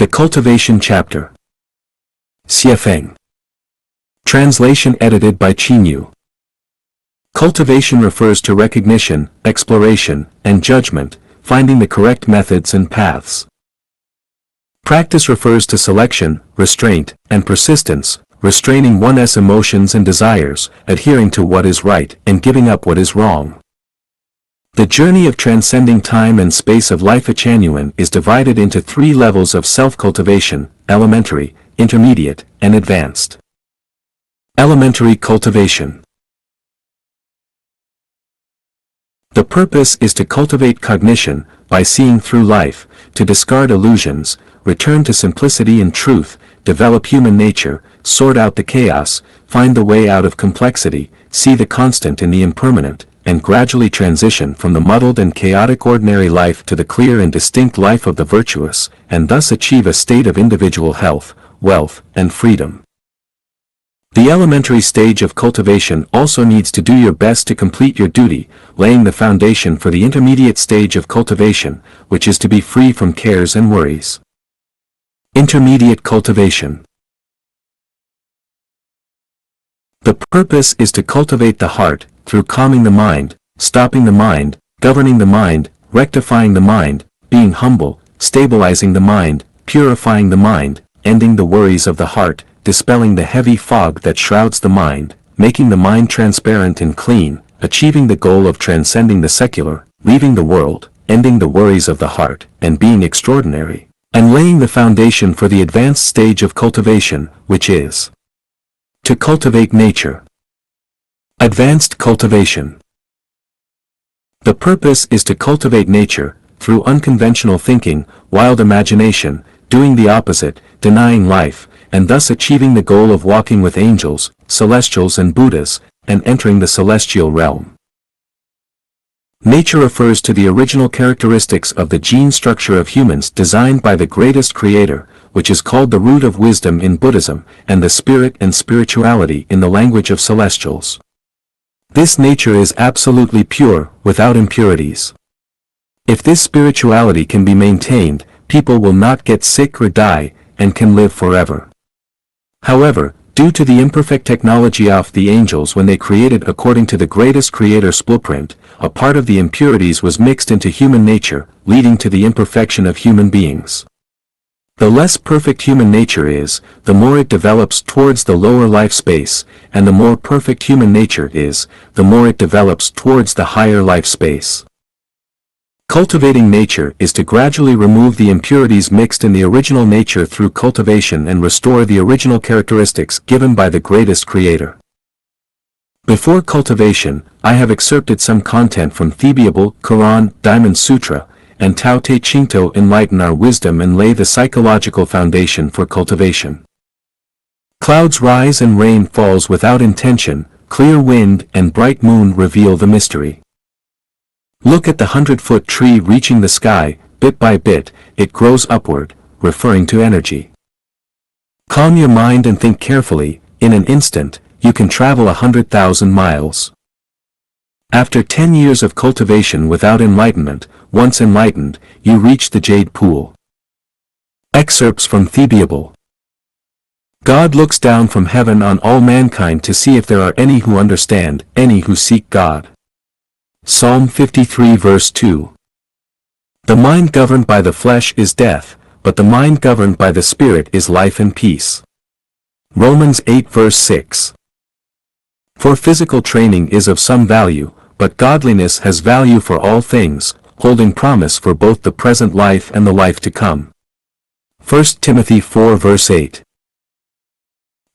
The Cultivation Chapter. Xiefeng. Translation edited by Qinyu. Cultivation refers to recognition, exploration, and judgment, finding the correct methods and paths. Practice refers to selection, restraint, and persistence, restraining one's emotions and desires, adhering to what is right, and giving up what is wrong. The journey of transcending time and space of life Changyuan is divided into 3 levels of self-cultivation: elementary, intermediate, and advanced. Elementary cultivation. The purpose is to cultivate cognition, by seeing through life, to discard illusions, return to simplicity and truth, develop human nature, sort out the chaos, find the way out of complexity, see the constant in the impermanent, and gradually transition from the muddled and chaotic ordinary life to the clear and distinct life of the virtuous, and thus achieve a state of individual health, wealth, and freedom. The elementary stage of cultivation also needs to do your best to complete your duty, laying the foundation for the intermediate stage of cultivation, which is to be free from cares and worries. Intermediate cultivation. The purpose is to cultivate the heart, through calming the mind, stopping the mind, governing the mind, rectifying the mind, being humble, stabilizing the mind, purifying the mind, ending the worries of the heart, dispelling the heavy fog that shrouds the mind, making the mind transparent and clean, achieving the goal of transcending the secular, leaving the world, ending the worries of the heart, and being extraordinary, and laying the foundation for the advanced stage of cultivation, which is to cultivate nature. Advanced cultivation. The purpose is to cultivate nature, through unconventional thinking, wild imagination, doing the opposite, denying life, and thus achieving the goal of walking with angels, celestials and Buddhas, and entering the celestial realm. Nature refers to the original characteristics of the gene structure of humans designed by the greatest creator, which is called the root of wisdom in Buddhism, and the spirit and spirituality in the language of celestials. This nature is absolutely pure, without impurities. If this spirituality can be maintained, people will not get sick or die, and can live forever. However, due to the imperfect technology of the angels when they created according to the greatest creator's blueprint, a part of the impurities was mixed into human nature, leading to the imperfection of human beings. The less perfect human nature is, the more it develops towards the lower life space, and the more perfect human nature is, the more it develops towards the higher life space. Cultivating nature is to gradually remove the impurities mixed in the original nature through cultivation and restore the original characteristics given by the greatest creator. Before cultivation, I have excerpted some content from Thebiable, Quran, Diamond Sutra, and Tao Te Ching to enlighten our wisdom and lay the psychological foundation for cultivation. Clouds rise and rain falls without intention, clear wind and bright moon reveal the mystery. Look at the 100-foot tree reaching the sky, bit by bit, it grows upward, referring to energy. Calm your mind and think carefully, in an instant, you can travel 100,000 miles. After 10 years of cultivation without enlightenment, once enlightened, you reach the jade pool. Excerpts from Thebiable. God looks down from heaven on all mankind to see if there are any who understand, any who seek God. Psalm 53 verse 2. The mind governed by the flesh is death, but the mind governed by the Spirit is life and peace. Romans 8 verse 6. For physical training is of some value, but godliness has value for all things, holding promise for both the present life and the life to come. 1 Timothy 4 verse 8.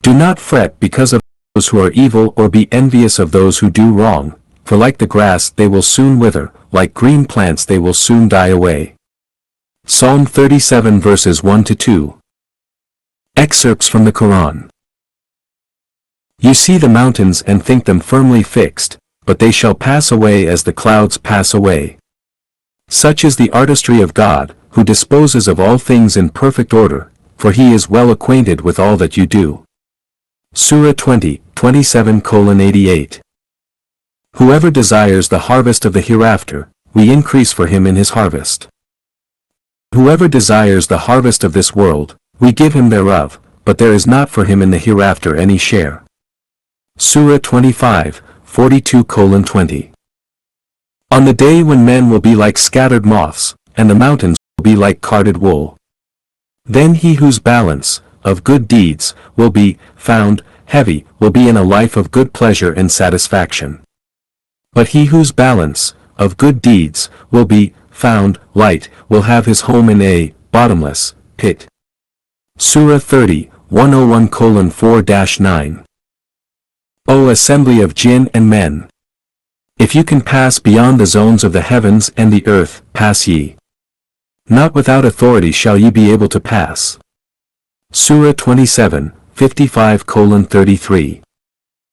Do not fret because of those who are evil or be envious of those who do wrong, for like the grass they will soon wither, like green plants they will soon die away. Psalm 37 verses 1-2. Excerpts from the Quran. You see the mountains and think them firmly fixed, but they shall pass away as the clouds pass away. Such is the artistry of God, who disposes of all things in perfect order, for he is well acquainted with all that you do. Surah 20, 27:88. Whoever desires the harvest of the hereafter, we increase for him in his harvest. Whoever desires the harvest of this world, we give him thereof, but there is not for him in the hereafter any share. Surah 25, 42:20. On the day when men will be like scattered moths, and the mountains will be like carded wool. Then he whose balance, of good deeds, will be found heavy, will be in a life of good pleasure and satisfaction. But he whose balance, of good deeds, will be found light, will have his home in a bottomless pit. Surah 30, 101:4-9. O assembly of jinn and men! If you can pass beyond the zones of the heavens and the earth, pass ye. Not without authority shall ye be able to pass. Surah 27, 55:33.